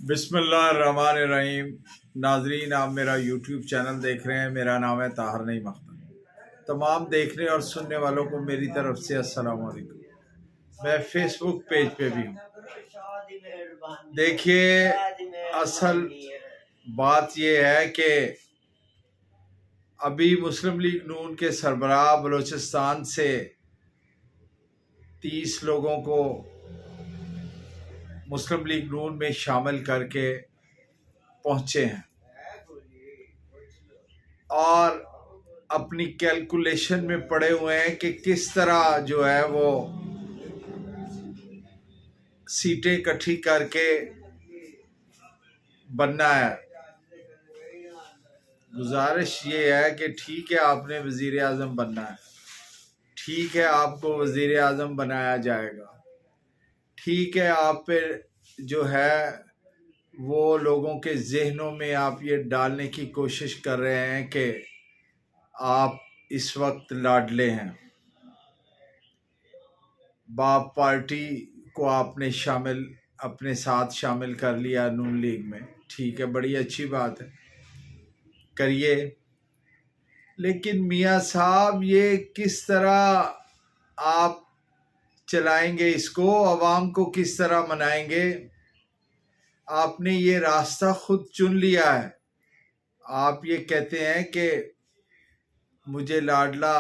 بسم اللہ الرحمن الرحیم۔ ناظرین، آپ میرا یوٹیوب چینل دیکھ رہے ہیں۔ میرا نام ہے طاہر نعیم اختر۔ تمام دیکھنے اور سننے والوں کو میری طرف سے السلام علیکم۔ میں فیس بک پیج پہ بھی ہوں۔ دیکھیے، اصل بات یہ ہے کہ ابھی مسلم لیگ نون کے سربراہ بلوچستان سے 30 لوگوں کو مسلم لیگ نون میں شامل کر کے پہنچے ہیں اور اپنی کیلکولیشن میں پڑے ہوئے ہیں کہ کس طرح جو ہے وہ سیٹیں اکٹھی کر کے بننا ہے۔ گزارش یہ ہے کہ ٹھیک ہے، آپ نے وزیر اعظم بننا ہے، ٹھیک ہے، آپ کو وزیر اعظم بنایا جائے گا، ٹھیک ہے، آپ پہ جو ہے وہ لوگوں کے ذہنوں میں آپ یہ ڈالنے کی کوشش کر رہے ہیں کہ آپ اس وقت لاڈلے ہیں، باپ پارٹی کو آپ نے اپنے ساتھ شامل کر لیا نون لیگ میں، ٹھیک ہے، بڑی اچھی بات ہے، کریے۔ لیکن میاں صاحب، یہ کس طرح آپ چلائیں گے اس کو؟ عوام کو کس طرح منائیں گے؟ آپ نے یہ راستہ خود چن لیا ہے۔ آپ یہ کہتے ہیں کہ مجھے لاڈلا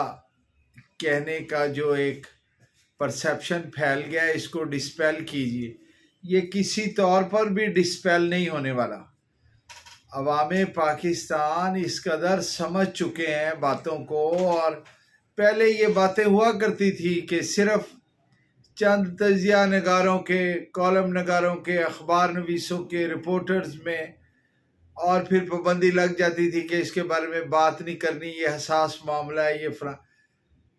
کہنے کا جو ایک پرسیپشن پھیل گیا ہے، اس کو ڈسپیل کیجیے۔ یہ کسی طور پر بھی ڈسپیل نہیں ہونے والا۔ عوام پاکستان اس قدر سمجھ چکے ہیں باتوں کو، اور پہلے یہ باتیں ہوا کرتی تھی کہ صرف چند تجزیہ نگاروں کے، کالم نگاروں کے، اخبار نویسوں کے، رپورٹرز میں، اور پھر پابندی لگ جاتی تھی کہ اس کے بارے میں بات نہیں کرنی، یہ حساس معاملہ ہے، یہ فلاں۔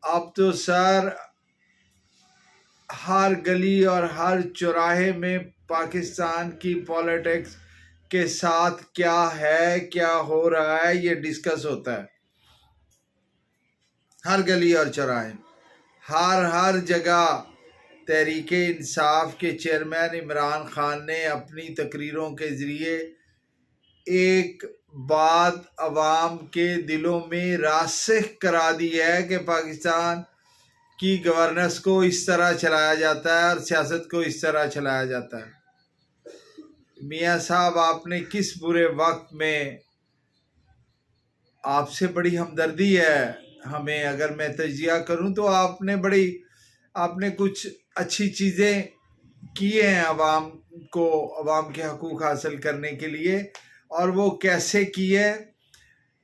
اب تو سر ہر گلی اور ہر چوراہے میں پاکستان کی پولیٹکس کے ساتھ کیا ہے، کیا ہو رہا ہے، یہ ڈسکس ہوتا ہے۔ ہر گلی اور چوراہے، ہر جگہ تحریک انصاف کے چیئرمین عمران خان نے اپنی تقریروں کے ذریعے ایک بات عوام کے دلوں میں راسخ کرا دی ہے کہ پاکستان کی گورننس کو اس طرح چلایا جاتا ہے اور سیاست کو اس طرح چلایا جاتا ہے۔ میاں صاحب، آپ نے کس برے وقت میں، آپ سے بڑی ہمدردی ہے ہمیں، اگر میں تجزیہ کروں تو آپ نے کچھ اچھی چیزیں کی ہیں عوام کے حقوق حاصل کرنے کے لیے، اور وہ کیسے کی ہے،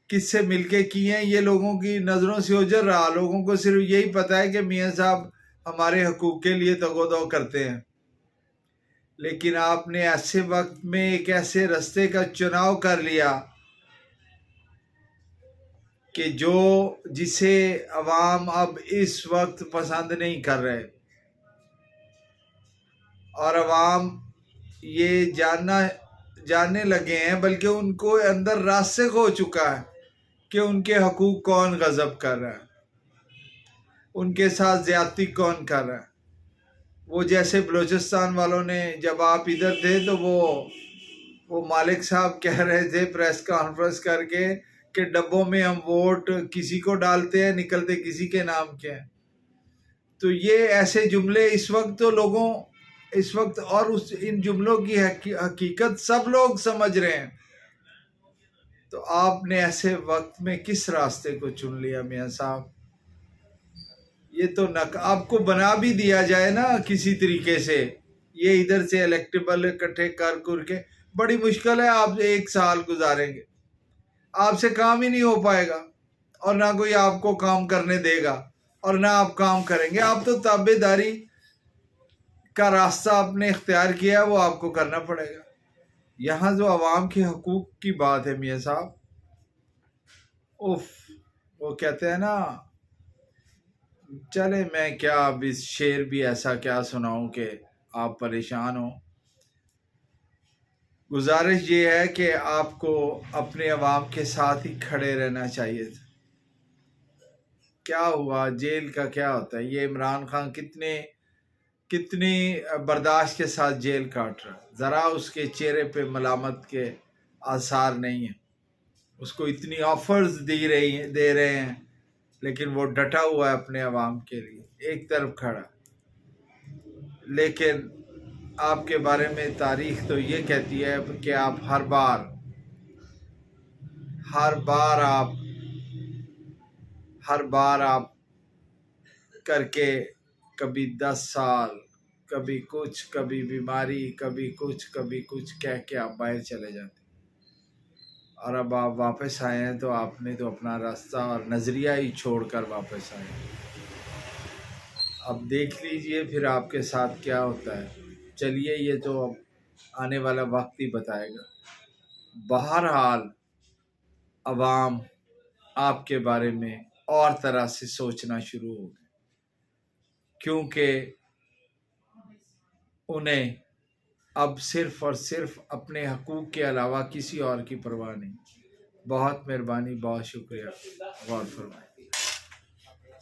کس سے مل کے کی ہیں، یہ لوگوں کی نظروں سے اوجھل رہا۔ لوگوں کو صرف یہی پتہ ہے کہ میاں صاحب ہمارے حقوق کے لیے تگ و دو کرتے ہیں، لیکن آپ نے ایسے وقت میں ایک ایسے رستے کا چناؤ کر لیا کہ جسے عوام اب اس وقت پسند نہیں کر رہے، اور عوام یہ جاننے لگے ہیں، بلکہ ان کو اندر راسخ ہو چکا ہے کہ ان کے حقوق کون غصب کر رہا ہے، ان کے ساتھ زیادتی کون کر رہا ہے۔ وہ جیسے بلوچستان والوں نے، جب آپ ادھر تھے تو وہ مالک صاحب کہہ رہے تھے پریس کانفرنس کر کے کہ ڈبوں میں ہم ووٹ کسی کو ڈالتے ہیں، نکلتے کسی کے نام کے ہیں۔ تو یہ ایسے جملے اس وقت اور ان جملوں کی حقیقت سب لوگ سمجھ رہے ہیں۔ تو آپ نے ایسے وقت میں کس راستے کو چن لیا میاں صاحب؟ یہ تو آپ کو بنا بھی دیا جائے نا کسی طریقے سے، یہ ادھر سے الیکٹیبل اکٹھے کر کے، بڑی مشکل ہے۔ آپ 1 سال گزاریں گے، آپ سے کام ہی نہیں ہو پائے گا، اور نہ کوئی آپ کو کام کرنے دے گا، اور نہ آپ کام کریں گے۔ آپ تو تابع داری کا راستہ آپ نے اختیار کیا، وہ آپ کو کرنا پڑے گا۔ یہاں جو عوام کے حقوق کی بات ہے میاں صاحب، وہ کہتے ہیں نا، چلے میں کیا اب اس شعر بھی ایسا کیا سناؤں کہ آپ پریشان ہوں۔ گزارش یہ ہے کہ آپ کو اپنے عوام کے ساتھ ہی کھڑے رہنا چاہیے تھا۔ کیا ہوا؟ جیل کا کیا ہوتا ہے؟ یہ عمران خان کتنے کتنی برداشت کے ساتھ جیل کاٹ رہا ہے، ذرا اس کے چہرے پہ ملامت کے آثار نہیں ہیں. اس کو اتنی آفرز دے رہے ہیں لیکن وہ ڈٹا ہوا ہے اپنے عوام کے لیے، ایک طرف کھڑا. لیکن آپ کے بارے میں تاریخ تو یہ کہتی ہے کہ آپ ہر بار آپ کر کے کبھی 10 سال، کبھی کچھ، کبھی بیماری، کبھی کچھ کہہ کے آپ باہر چلے جاتے. اور اب آپ واپس آئے ہیں تو آپ نے تو اپنا راستہ اور نظریہ ہی چھوڑ کر واپس آئے. اب دیکھ لیجئے پھر آپ کے ساتھ کیا ہوتا ہے. چلیے یہ تو اب آنے والا وقت ہی بتائے گا. بہرحال عوام آپ کے بارے میں اور طرح سے سوچنا شروع ہو گئے، کیونکہ انہیں اب صرف اور صرف اپنے حقوق کے علاوہ کسی اور کی پرواہ نہیں. بہت مہربانی، بہت شکریہ، غور فرمائیں.